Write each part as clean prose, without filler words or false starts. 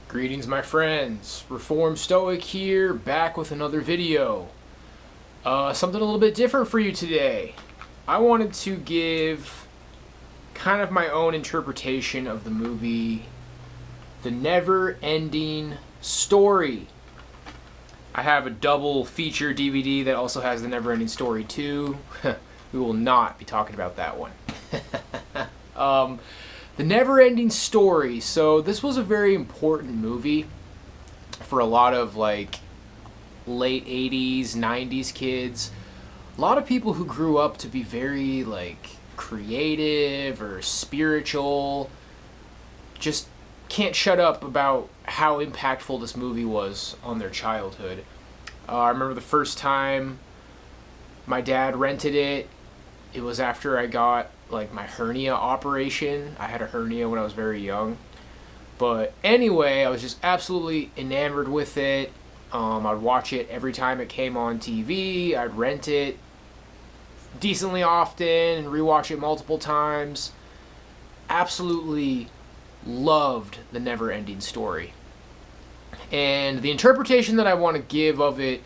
Greetings, my friends. Reformed Stoic here, back with another video. Something a little bit different for you today. I wanted to give kind of my own interpretation of the movie The Never-Ending Story. I have a double feature DVD that also has The Never-Ending Story 2. We will not be talking about that one. The Never-Ending Story. So this was a very important movie for a lot of like late 80s, 90s kids. A lot of people who grew up to be very like creative or spiritual just can't shut up about how impactful this movie was on their childhood. I remember the first time my dad rented it. It was after I got like my hernia operation. I had a hernia when I was very young. But anyway, I was just absolutely enamored with it. I'd watch it every time it came on TV. I'd rent it decently often and rewatch it multiple times. Absolutely loved The Never-Ending Story. And the interpretation that I want to give of it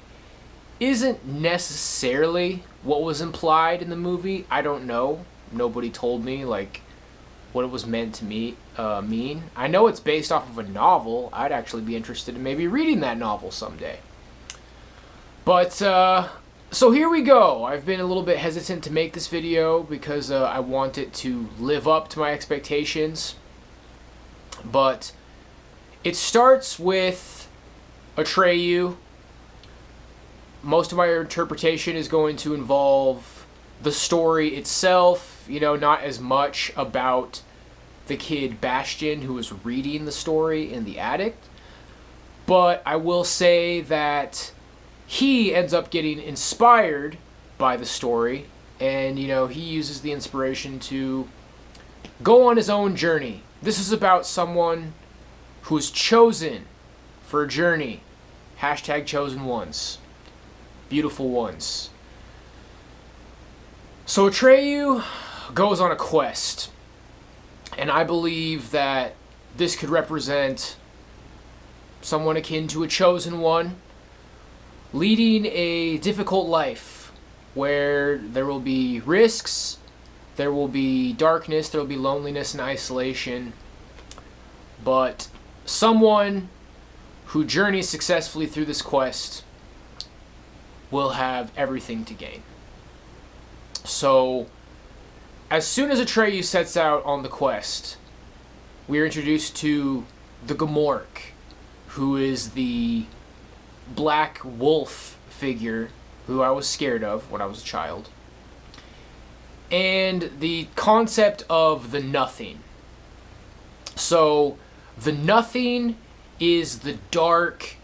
isn't necessarily what was implied in the movie. I don't know. Nobody told me like what it was meant to mean. I know it's based off of a novel. I'd actually be interested in maybe reading that novel someday. But so here we go. I've been a little bit hesitant to make this video because I want it to live up to my expectations. But it starts with Atreyu. Most of my interpretation is going to involve the story itself, you know, not as much about the kid Bastian who was reading the story in the attic. But I will say that he ends up getting inspired by the story, and, you know, he uses the inspiration to go on his own journey. This is about someone who's chosen for a journey. Hashtag chosen ones. Beautiful ones. So Atreyu goes on a quest, and I believe that this could represent someone akin to a chosen one, leading a difficult life where there will be risks, there will be darkness, there will be loneliness and isolation, but someone who journeys successfully through this quest will have everything to gain. So, as soon as Atreyu sets out on the quest, we are introduced to the Gmork, who is the black wolf figure who I was scared of when I was a child. And the concept of the nothing. So, the nothing is the dark,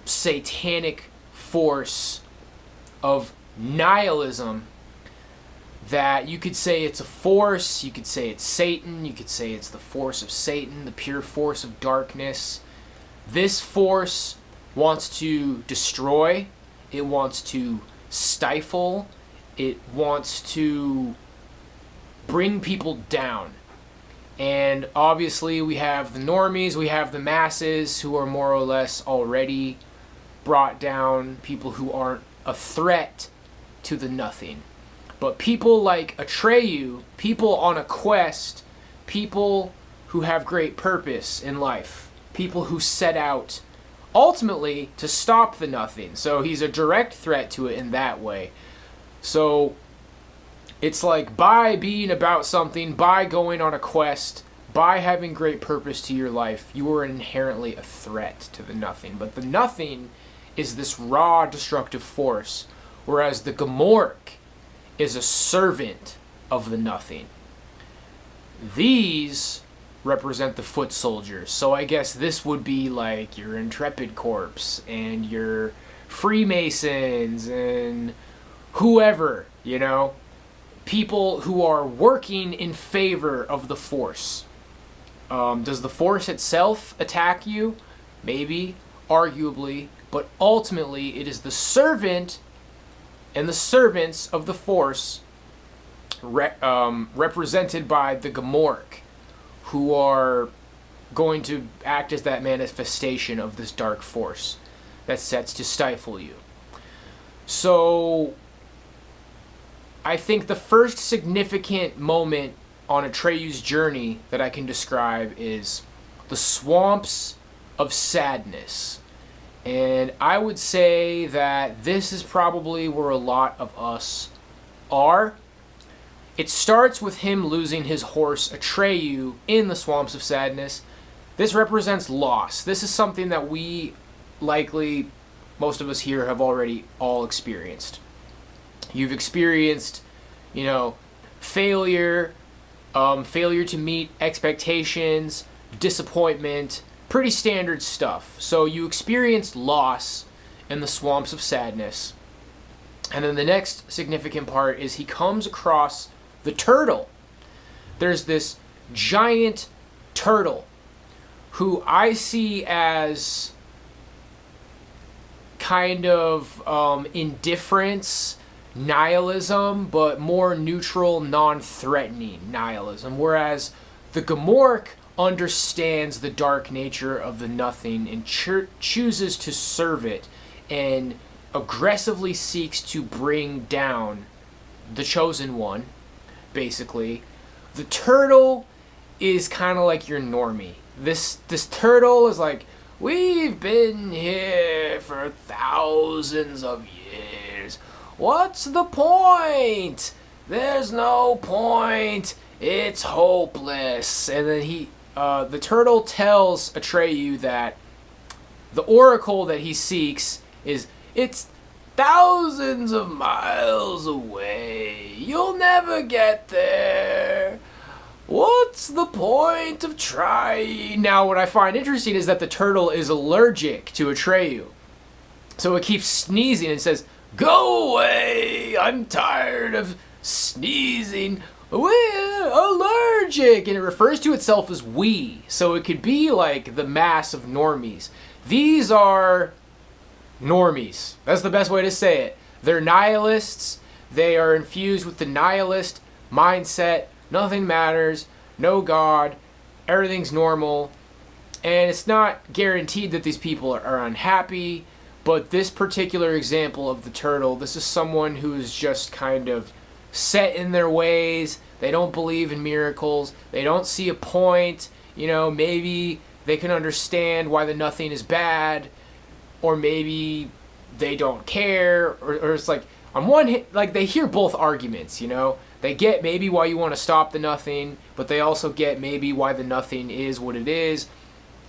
satanic force of nihilism that you could say it's a force, you could say it's Satan, you could say it's the force of Satan, the pure force of darkness. This force wants to destroy, it wants to stifle, it wants to bring people down. And obviously we have the normies, we have the masses who are more or less already brought down, people who aren't a threat to the nothing. But people like Atreyu, people on a quest, people who have great purpose in life, people who set out ultimately to stop the nothing. So he's a direct threat to it in that way. So it's like by being about something, by going on a quest, by having great purpose to your life, you are inherently a threat to the nothing. But the nothing is this raw, destructive force, whereas the Gmork is a servant of the nothing. These represent the foot soldiers. So I guess this would be like your Intrepid Corps and your Freemasons and whoever, you know, people who are working in favor of the force. Does the force itself attack you? Maybe, arguably, but ultimately it is the servant and the servants of the force represented by the Gmork, who are going to act as that manifestation of this dark force that sets to stifle you. So I think the first significant moment on Atreyu's journey that I can describe is the swamps of sadness. And I would say that this is probably where a lot of us are. It starts with him losing his horse Atreyu in the swamps of sadness. This represents loss. This is something that we likely, most of us here, have already all experienced. You've experienced, failure, failure to meet expectations, disappointment, pretty standard stuff. So you experienced loss in the swamps of sadness. And then the next significant part is he comes across the turtle. There's this giant turtle who I see as kind of indifference, nihilism, but more neutral, non-threatening nihilism. Whereas the Gmork understands the dark nature of the nothing and chooses to serve it and aggressively seeks to bring down the chosen one, basically. The turtle is kind of like your normie. This turtle is like, we've been here for thousands of years. What's the point? There's no point. It's hopeless. And then the turtle tells Atreyu that the oracle that he seeks it's thousands of miles away. You'll never get there. What's the point of trying? Now, what I find interesting is that the turtle is allergic to Atreyu. So it keeps sneezing and says, "Go away! I'm tired of sneezing. We're allergic." And it refers to itself as we. So it could be like the mass of normies. These are normies. That's the best way to say it. They're nihilists. They are infused with the nihilist mindset. Nothing matters. No God. Everything's normal. And it's not guaranteed that these people are unhappy. But this particular example of the turtle, this is someone who is just kind of set in their ways. They don't believe in miracles. They don't see a point. Maybe they can understand why the nothing is bad. Or maybe they don't care. Or it's like, on one hand, like they hear both arguments, They get maybe why you want to stop the nothing, but they also get maybe why the nothing is what it is.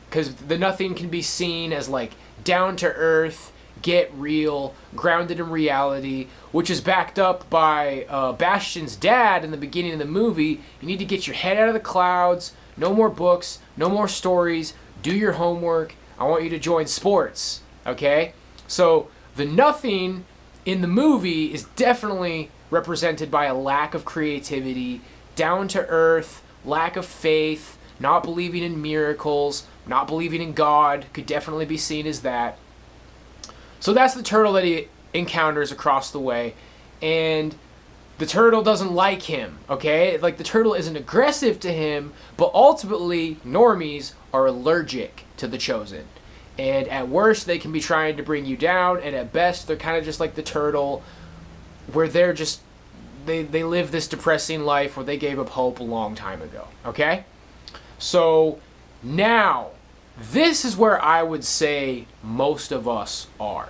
Because the nothing can be seen as like down to earth, get real, grounded in reality, which is backed up by Bastian's dad in the beginning of the movie. You need to get your head out of the clouds, no more books, no more stories, do your homework, I want you to join sports, okay? So the nothing in the movie is definitely represented by a lack of creativity, down to earth, lack of faith, not believing in miracles, not believing in God, could definitely be seen as that. So that's the turtle that he encounters across the way, and the turtle doesn't like him, okay? Like, the turtle isn't aggressive to him, but ultimately, normies are allergic to the chosen. And at worst, they can be trying to bring you down, and at best, they're kind of just like the turtle, where they're just, they live this depressing life where they gave up hope a long time ago, okay? So, now, this is where I would say most of us are.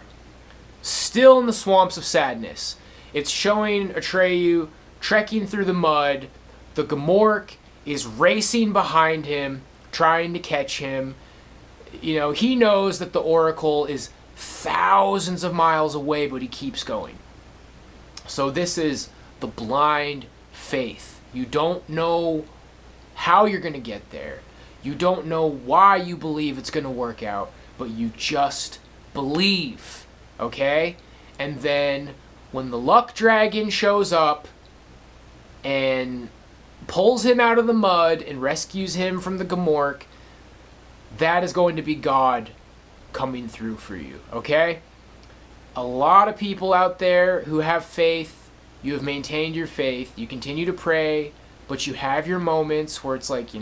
Still in the swamps of sadness. It's showing Atreyu trekking through the mud. The Gmork is racing behind him, trying to catch him. He knows that the oracle is thousands of miles away, but he keeps going. So this is the blind faith. You don't know how you're going to get there. You don't know why you believe it's going to work out, but you just believe, okay? And then when the luck dragon shows up and pulls him out of the mud and rescues him from the Gmork, that is going to be God coming through for you, okay? A lot of people out there who have faith, you have maintained your faith, you continue to pray, but you have your moments where it's like,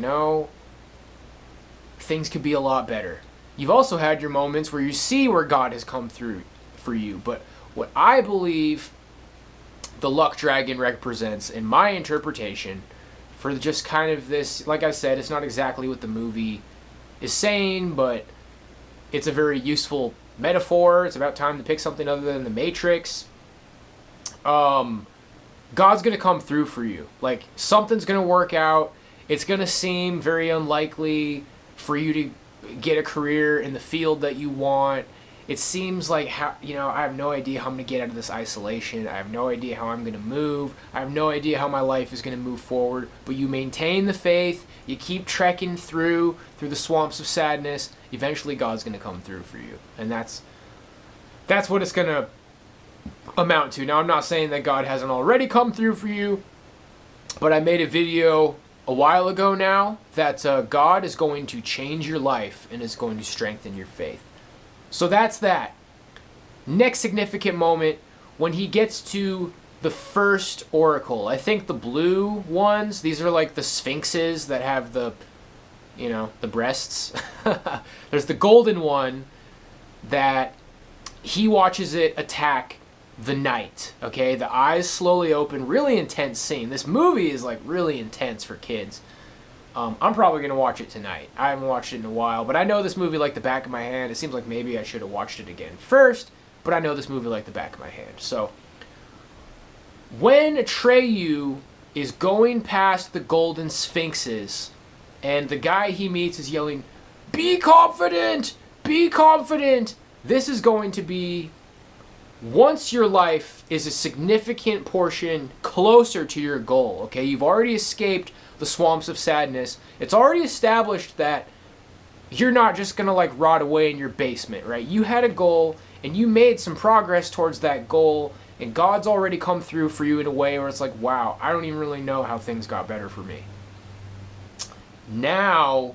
things could be a lot better. You've also had your moments where you see where God has come through for you. But what I believe the luck dragon represents, in my interpretation, for just kind of this, like I said, it's not exactly what the movie is saying, but it's a very useful metaphor. It's about time to pick something other than the Matrix. God's going to come through for you. Like, something's going to work out. It's going to seem very unlikely for you to get a career in the field that you want. It seems like, I have no idea how I'm going to get out of this isolation. I have no idea how I'm going to move. I have no idea how my life is going to move forward. But you maintain the faith. You keep trekking through the swamps of sadness. Eventually, God's going to come through for you. And that's what it's going to amount to. Now, I'm not saying that God hasn't already come through for you, but I made a video a while ago now that God is going to change your life and is going to strengthen your faith. So that's that. Next significant moment, when he gets to the first oracle. I think the blue ones, these are like the sphinxes that have the breasts. There's the golden one that he watches it attack the knight. Okay, the eyes slowly open, really intense scene. This movie is like really intense for kids. I'm probably going to watch it tonight. I haven't watched it in a while, but I know this movie like the back of my hand. It seems like maybe I should have watched it again first, but I know this movie like the back of my hand. So, when Atreyu is going past the golden sphinxes, and the guy he meets is yelling, "Be confident! Be confident!" This is going to be, once your life is a significant portion closer to your goal, okay? You've already escaped the swamps of sadness. It's already established that you're not just going to like rot away in your basement, right? You had a goal and you made some progress towards that goal, and God's already come through for you in a way where it's like, wow, I don't even really know how things got better for me. Now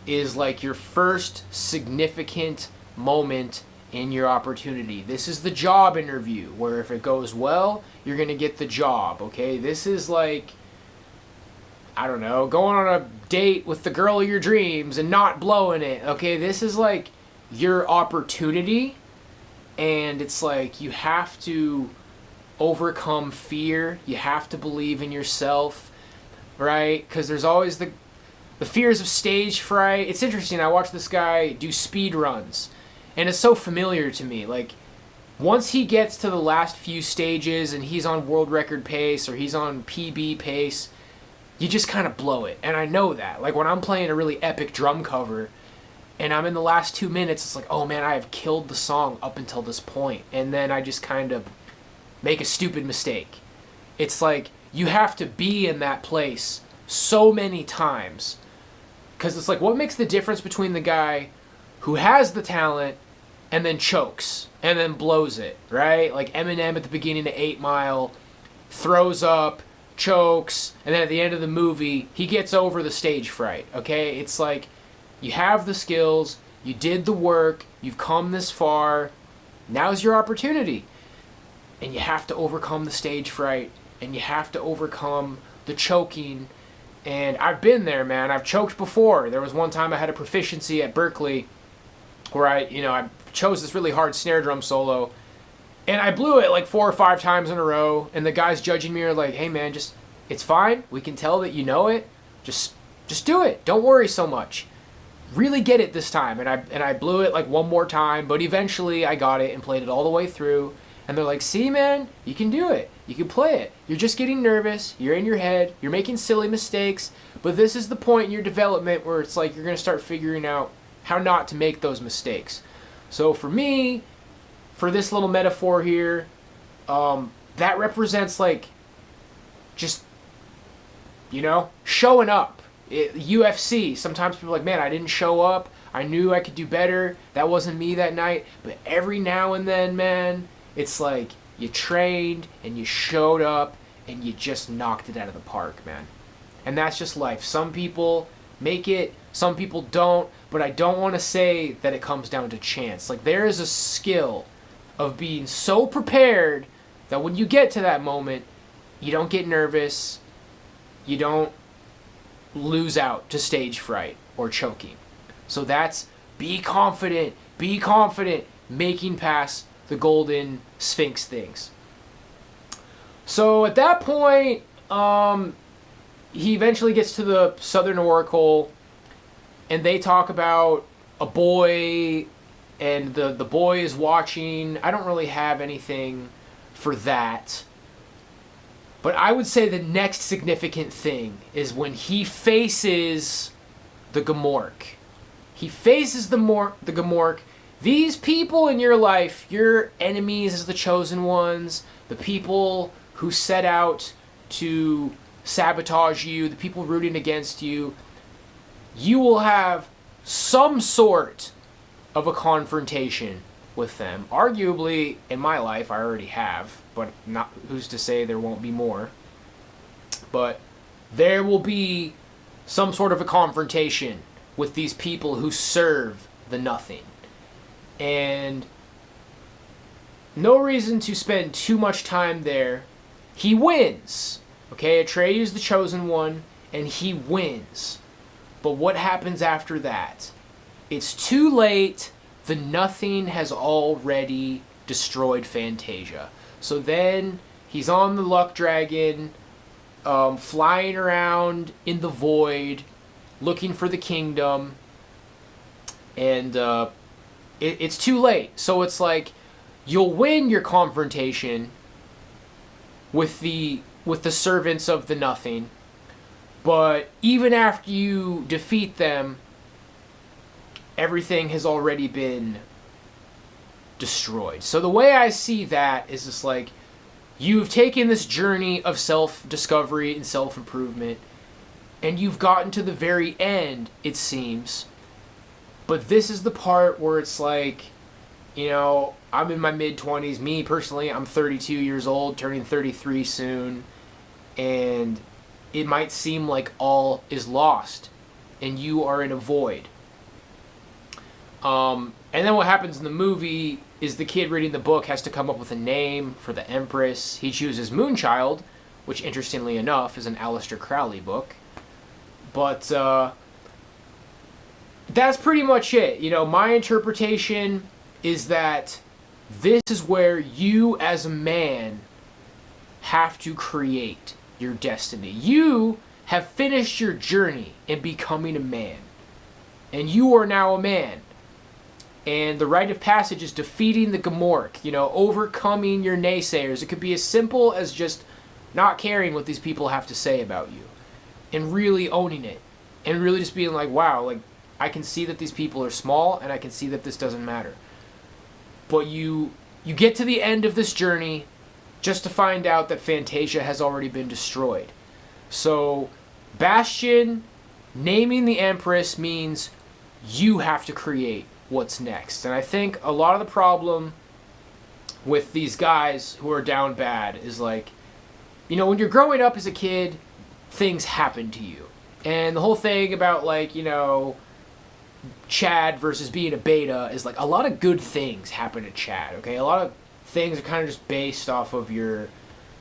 is like your first significant moment in your opportunity. This is the job interview, where if it goes well, you're going to get the job, okay? This is like, I don't know, going on a date with the girl of your dreams and not blowing it, okay? This is like your opportunity, and it's like you have to overcome fear. You have to believe in yourself, right? Because there's always the fears of stage fright. It's interesting. I watched this guy do speed runs, and it's so familiar to me. Like, once he gets to the last few stages and he's on world record pace or he's on PB pace, you just kind of blow it. And I know that. Like, when I'm playing a really epic drum cover and I'm in the last 2 minutes, it's like, oh man, I have killed the song up until this point. And then I just kind of make a stupid mistake. It's like, you have to be in that place so many times. Because it's like, what makes the difference between the guy who has the talent and then chokes and then blows it, right? Like Eminem at the beginning of 8 Mile, throws up, chokes, and then at the end of the movie, he gets over the stage fright, okay? It's like, you have the skills, you did the work, you've come this far, now's your opportunity. And you have to overcome the stage fright, and you have to overcome the choking. And I've been there, man. I've choked before. There was one time I had a proficiency at Berkeley where I chose this really hard snare drum solo, and I blew it like 4 or 5 times in a row, and the guys judging me are like, hey man, it's fine. We can tell that you know it. Just do it. Don't worry so much. Really get it this time. And I blew it like 1 more time, but eventually I got it and played it all the way through. And they're like, see man, you can do it. You can play it. You're just getting nervous. You're in your head. You're making silly mistakes. But this is the point in your development where it's like you're going to start figuring out how not to make those mistakes. So for me, for this little metaphor here, that represents like just, showing up. UFC, sometimes people are like, man, I didn't show up. I knew I could do better. That wasn't me that night. But every now and then, man, it's like you trained and you showed up and you just knocked it out of the park, man. And that's just life. Some people make it, some people don't, but I don't want to say that it comes down to chance. Like, there is a skill of being so prepared that when you get to that moment, you don't get nervous, you don't lose out to stage fright or choking. So that's be confident, making past the golden sphinx things. So at that point, he eventually gets to the Southern Oracle, and they talk about a boy, and the boy is watching. I don't really have anything for that. But I would say the next significant thing is when he faces the Gmork. He faces the Gmork. These people in your life, your enemies as the chosen ones, the people who set out to sabotage you, the people rooting against you, you will have some sort of a confrontation with them. Arguably, in my life, I already have, but not who's to say there won't be more. But there will be some sort of a confrontation with these people who serve the nothing. And no reason to spend too much time there. He wins. Okay, Atreyu is the chosen one, and he wins. But what happens after that? It's too late. The nothing has already destroyed Fantasia. So then he's on the Luck Dragon, flying around in the void, looking for the kingdom, and it's too late. So it's like you'll win your confrontation with the servants of the nothing, but even after you defeat them, everything has already been destroyed. So the way I see that is just like you've taken this journey of self-discovery and self-improvement, and you've gotten to the very end, it seems. But this is the part where it's like, you know, I'm in my mid-20s. Me, personally, I'm 32 years old, turning 33 soon. And it might seem like all is lost, and you are in a void. And then what happens in the movie is the kid reading the book has to come up with a name for the Empress. He chooses Moonchild, which, interestingly enough, is an Aleister Crowley book. But that's pretty much it. You know, my interpretation is that this is where you, as a man, have to create your destiny. You have finished your journey in becoming a man. And you are now a man. And the rite of passage is defeating the Gmork, you know, overcoming your naysayers. It could be as simple as just not caring what these people have to say about you and really owning it and really just being like, wow, like I can see that these people are small and I can see that this doesn't matter. But you get to the end of this journey just to find out that Fantasia has already been destroyed. So Bastian naming the Empress means you have to create what's next. And I think a lot of the problem with these guys who are down bad is like, you know, when you're growing up as a kid, things happen to you. And the whole thing about like, you know, Chad versus being a beta is like a lot of good things happen to Chad, okay? A lot of things are kind of just based off of your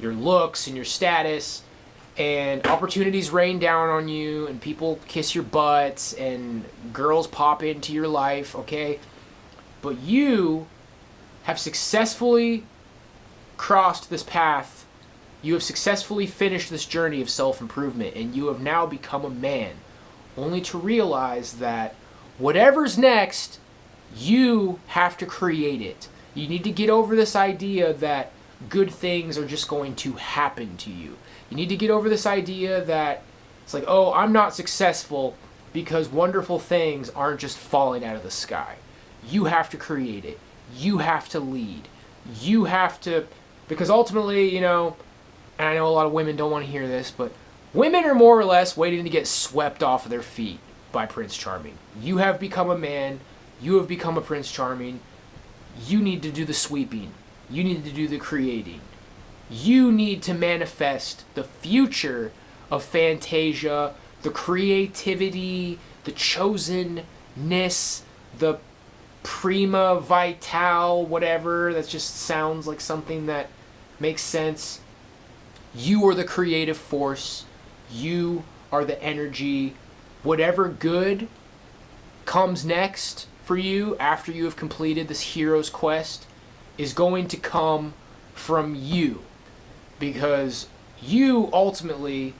looks and your status, and opportunities rain down on you, and people kiss your butts, and girls pop into your life, okay? But you have successfully crossed this path. You have successfully finished this journey of self-improvement, and you have now become a man, only to realize that whatever's next, you have to create it. You need to get over this idea that good things are just going to happen to you. You need to get over this idea that it's like, oh, I'm not successful because wonderful things aren't just falling out of the sky. You have to create it. You have to lead. You have to, because ultimately, you know, and I know a lot of women don't want to hear this, but women are more or less waiting to get swept off of their feet by Prince Charming. You have become a man. You have become a Prince Charming. You need to do the sweeping. You need to do the creating. You need to manifest the future of Fantasia, the creativity, the chosenness, the prima vital, whatever. That just sounds like something that makes sense. You are the creative force. You are the energy. Whatever good comes next for you after you have completed this hero's quest is going to come from you, because you ultimately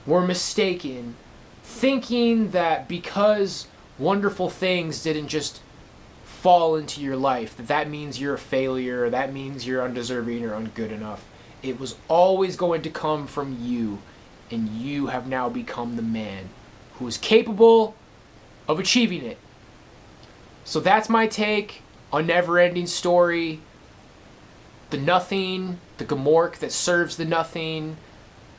were mistaken thinking that because wonderful things didn't just fall into your life, that means you're a failure, or that means you're undeserving or ungood enough. It was always going to come from you, and you have now become the man who is capable of achieving it. So that's my take on Neverending Story. The nothing, the Gamork that serves the nothing,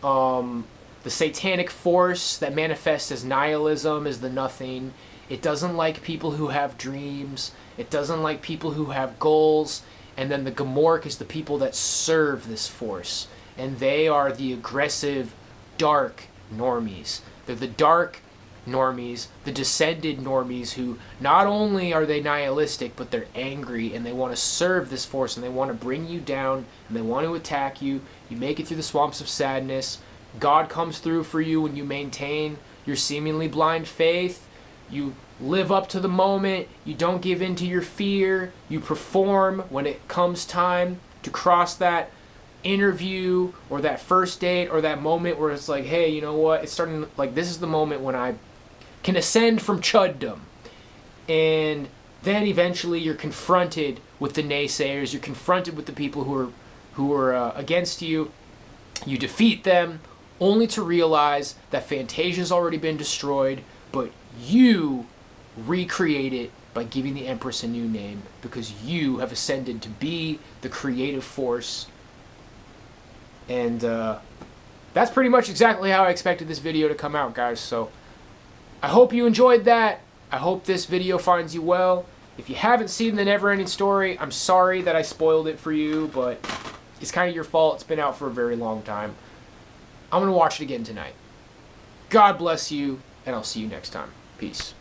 the satanic force that manifests as nihilism is the nothing. It doesn't like people who have dreams. It doesn't like people who have goals. And then the Gamork is the people that serve this force. And they are the aggressive, dark normies. They're the dark normies, the descended normies, who not only are they nihilistic, but they're angry, and they want to serve this force, and they want to bring you down, and they want to attack you. You make it through the swamps of sadness. God comes through for you when you maintain your seemingly blind faith. You live up to the moment. You don't give in to your fear. You perform when it comes time to cross that interview or that first date or that moment where it's like, hey, you know what? It's starting, like, this is the moment when I can ascend from chuddom. And then eventually you're confronted with the naysayers. You're confronted with the people who are against you. You defeat them, only to realize that Fantasia's already been destroyed, but you recreate it by giving the Empress a new name, because you have ascended to be the creative force. And that's pretty much exactly how I expected this video to come out, guys. So I hope you enjoyed that. I hope this video finds you well. If you haven't seen the Neverending Story, I'm sorry that I spoiled it for you, but it's kind of your fault. It's been out for a very long time. I'm going to watch it again tonight. God bless you, and I'll see you next time. Peace.